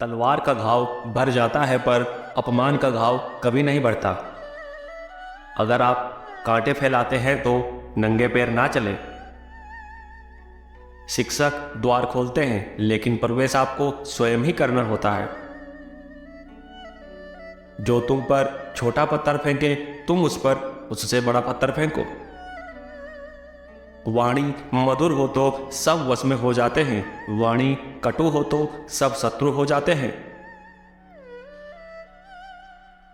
तलवार का घाव भर जाता है पर अपमान का घाव कभी नहीं बढ़ता। अगर आप कांटे फैलाते हैं तो नंगे पैर ना चले। शिक्षक द्वार खोलते हैं लेकिन प्रवेश आपको स्वयं ही करना होता है। जो तुम पर छोटा पत्थर फेंके तुम उस पर उससे बड़ा पत्थर फेंको। वाणी मधुर हो तो सब वश में हो जाते हैं, वाणी कटु हो तो सब शत्रु हो जाते हैं।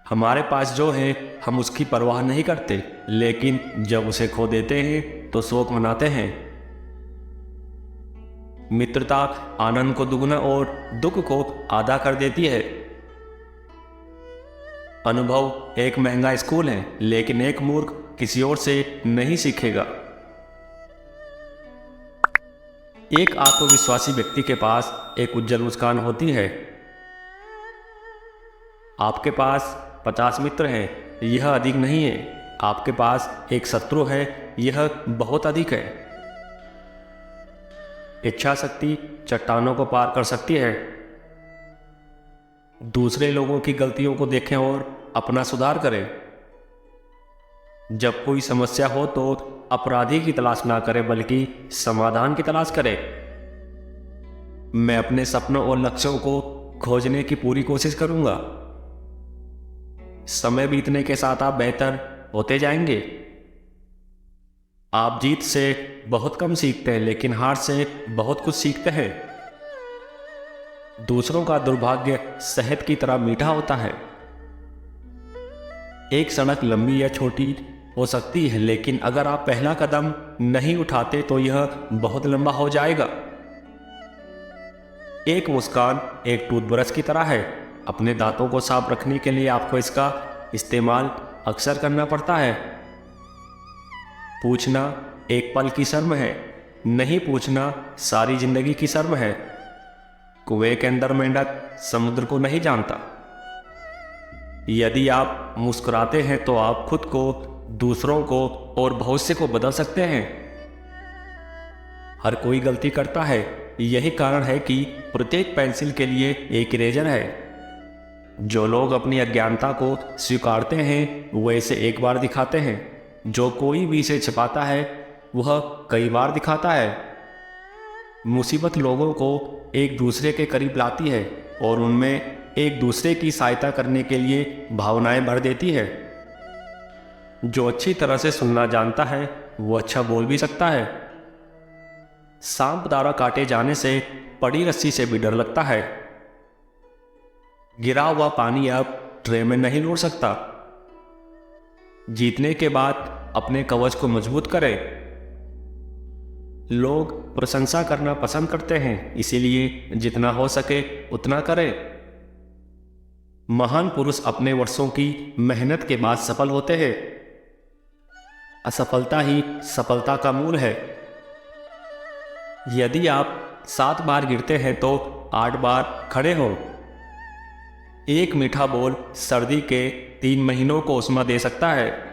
हमारे पास जो है हम उसकी परवाह नहीं करते, लेकिन जब उसे खो देते हैं तो शोक मनाते हैं। मित्रता आनंद को दुगना और दुख को आधा कर देती है। अनुभव एक महंगा स्कूल है, लेकिन एक मूर्ख किसी और से नहीं सीखेगा। एक आत्मविश्वासी व्यक्ति के पास एक उज्जवल मुस्कान होती है। आपके पास 50 मित्र हैं, यह अधिक नहीं है। आपके पास एक शत्रु है, यह बहुत अधिक है। इच्छा शक्ति चट्टानों को पार कर सकती है। दूसरे लोगों की गलतियों को देखें और अपना सुधार करें। जब कोई समस्या हो तो अपराधी की तलाश ना करें, बल्कि समाधान की तलाश करें। मैं अपने सपनों और लक्ष्यों को खोजने की पूरी कोशिश करूंगा। समय बीतने के साथ आप बेहतर होते जाएंगे। आप जीत से बहुत कम सीखते हैं, लेकिन हार से बहुत कुछ सीखते हैं। दूसरों का दुर्भाग्य शहद की तरह मीठा होता है। एक सड़क लंबी या छोटी हो सकती है, लेकिन अगर आप पहला कदम नहीं उठाते तो यह बहुत लंबा हो जाएगा। एक मुस्कान एक टूथब्रश की तरह है। अपने दांतों को साफ रखने के लिए आपको इसका इस्तेमाल अक्सर करना पड़ता है। पूछना एक पल की शर्म है, नहीं पूछना सारी जिंदगी की शर्म है। कुएं के अंदर मेंढक समुद्र को नहीं जानता। यदि आप मुस्कुराते हैं तो आप खुद को, दूसरों को और भविष्य को बदल सकते हैं। हर कोई गलती करता है, यही कारण है कि प्रत्येक पेंसिल के लिए एक इरेजर है। जो लोग अपनी अज्ञानता को स्वीकारते हैं वह इसे एक बार दिखाते हैं। जो कोई भी इसे छिपाता है वह कई बार दिखाता है। मुसीबत लोगों को एक दूसरे के करीब लाती है और उनमें एक दूसरे की सहायता करने के लिए भावनाएं भर देती है। जो अच्छी तरह से सुनना जानता है वो अच्छा बोल भी सकता है। सांप द्वारा काटे जाने से पड़ी रस्सी से भी डर लगता है। गिरा हुआ पानी अब ट्रे में नहीं लौट सकता। जीतने के बाद अपने कवच को मजबूत करें। लोग प्रशंसा करना पसंद करते हैं, इसीलिए जितना हो सके उतना करें। महान पुरुष अपने वर्षों की मेहनत के बाद सफल होते हैं। असफलता ही सफलता का मूल है। यदि आप 7 बार गिरते हैं तो 8 बार खड़े हो। एक मीठा बोल सर्दी के 3 महीनों को उष्मा दे सकता है।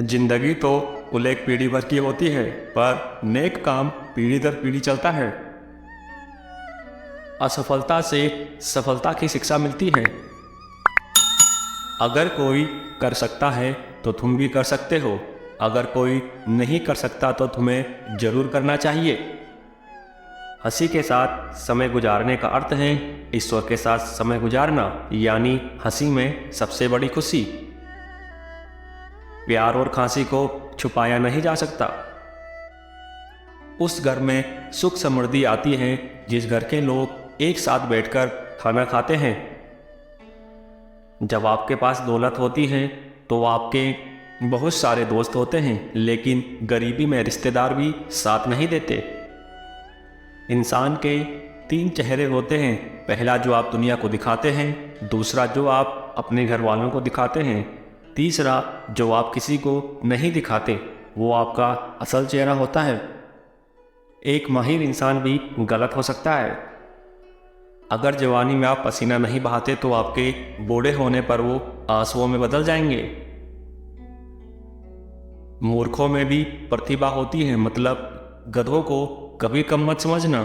जिंदगी तो उल्लेख पीढ़ी भर की होती है, पर नेक काम पीढ़ी दर पीढ़ी चलता है। असफलता से सफलता की शिक्षा मिलती है। अगर कोई कर सकता है तो तुम भी कर सकते हो। अगर कोई नहीं कर सकता तो तुम्हें जरूर करना चाहिए। हंसी के साथ समय गुजारने का अर्थ है ईश्वर के साथ समय गुजारना, यानी हंसी में सबसे बड़ी खुशी। प्यार और खांसी को छुपाया नहीं जा सकता। उस घर में सुख समृद्धि आती है जिस घर के लोग एक साथ बैठकर खाना खाते हैं। जब आपके पास दौलत होती है तो आपके बहुत सारे दोस्त होते हैं, लेकिन गरीबी में रिश्तेदार भी साथ नहीं देते। इंसान के 3 चेहरे होते हैं। पहला जो आप दुनिया को दिखाते हैं, दूसरा जो आप अपने घर वालों को दिखाते हैं, तीसरा जो आप किसी को नहीं दिखाते, वो आपका असल चेहरा होता है। एक माहिर इंसान भी गलत हो सकता है। अगर जवानी में आप पसीना नहीं बहाते तो आपके बूढ़े होने पर वो आंसुओं में बदल जाएंगे। मूर्खों में भी प्रतिभा होती है, मतलब गधों को कभी कम मत समझना।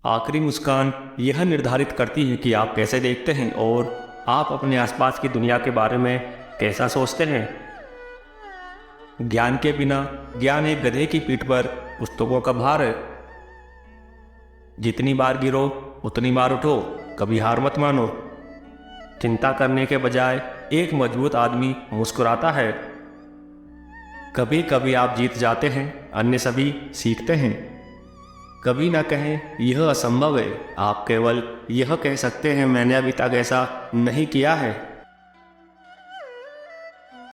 आखिरी मुस्कान यह निर्धारित करती है कि आप कैसे देखते हैं और आप अपने आसपास की दुनिया के बारे में कैसा सोचते हैं। ज्ञान के बिना ज्ञान एक गधे की पीठ पर पुस्तकों का भार है। जितनी बार गिरो उतनी बार उठो, कभी हार मत मानो। चिंता करने के बजाय एक मजबूत आदमी मुस्कुराता है। कभी कभी आप जीत जाते हैं, अन्य सभी सीखते हैं। कभी ना कहें यह असंभव है, आप केवल यह कह सकते हैं मैंने अभी तक ऐसा नहीं किया है।